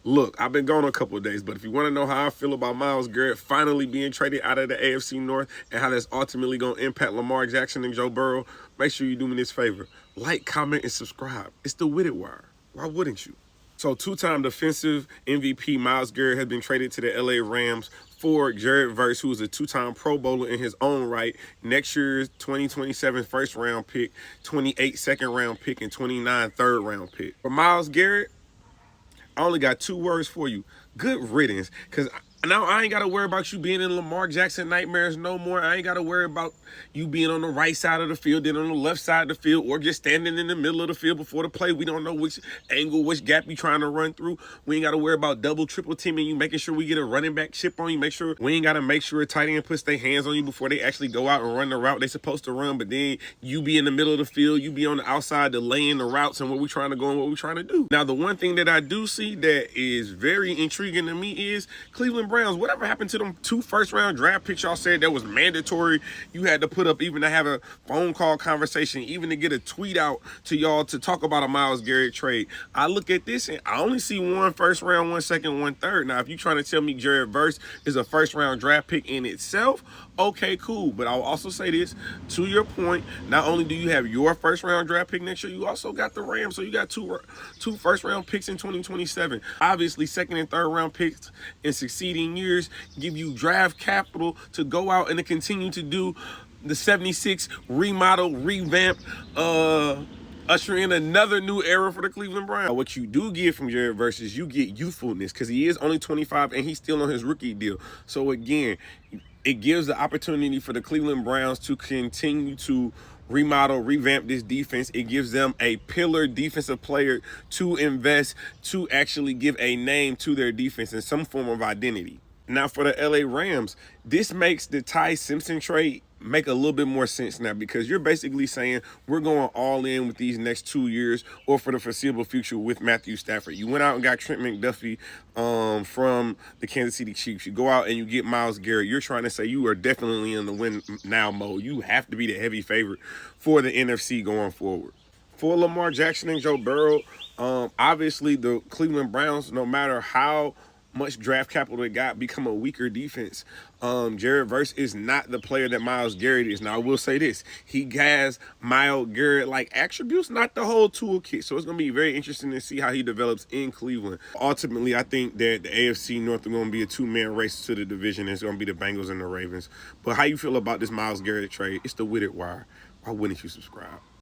Look, I've been gone a couple of days, but if you want to know how I feel about Myles Garrett finally being traded out of the AFC North and how that's ultimately going to impact Lamar Jackson and Joe Burrow, make sure you do me this favor. Like, comment, and subscribe. It's the With It Wire. Why wouldn't you? So two-time defensive MVP Myles Garrett has been traded to the LA Rams for Garrett, who is a two-time Pro Bowler in his own right. Next year's 2027 first-round pick, 28 second-round pick, and 29 third-round pick. For Myles Garrett, I only got 2 words for you. Good riddance. Because now I ain't got to worry about you being in Lamar Jackson nightmares no more. I ain't got to worry about you being on the right side of the field, then on the left side of the field, or just standing in the middle of the field before the play. We don't know which angle, which gap you trying to run through. We ain't got to worry about double, triple teaming you, making sure we get a running back chip on you. We ain't got to make sure a tight end puts their hands on you before they actually go out and run the route they supposed to run. But then you be in the middle of the field, you be on the outside delaying the routes and what we trying to go and what we trying to do. Now, the one thing that I do see that is very intriguing to me is Cleveland Browns. Whatever happened to them 2 first-round draft picks y'all said that was mandatory? You had to put up even to have a phone call conversation, even to get a tweet out to y'all to talk about a Myles Garrett trade. I look at this and I only see 1 first round, 1 second, 1 third. Now, if you're trying to tell me Garrett is a first-round draft pick in itself, okay, cool. But I'll also say this, to your point, not only do you have your first-round draft pick next year, you also got the Rams. So you got two first-round picks in 2027. Obviously, second and third-round picks in succeeding years give you draft capital to go out and to continue to do the 76 remodel, revamp, usher in another new era for the Cleveland Browns. What you do get from Garrett is you get youthfulness, because he is only 25 and he's still on his rookie deal. So again, it gives the opportunity for the Cleveland Browns to continue to remodel, revamp this defense. It gives them a pillar defensive player to invest, to actually give a name to their defense and some form of identity. Now, for the LA Rams, this makes the Ty Simpson trade make a little bit more sense now, because you're basically saying we're going all in with these next 2 years or for the foreseeable future with Matthew Stafford. You went out and got Trent McDuffie from the Kansas City Chiefs. You go out and you get Myles Garrett. You're trying to say you are definitely in the win now mode. You have to be the heavy favorite for the NFC going forward. For Lamar Jackson and Joe Burrow, obviously the Cleveland Browns, no matter how much draft capital they got, become a weaker defense. Garrett is not the player that Myles Garrett is. Now, I will say this. He has Myles Garrett-like attributes, not the whole toolkit. So it's going to be very interesting to see how he develops in Cleveland. Ultimately, I think that the AFC North are going to be a 2-man race to the division. It's going to be the Bengals and the Ravens. But how you feel about this Myles Garrett trade? It's the With It Wire. Why wouldn't you subscribe?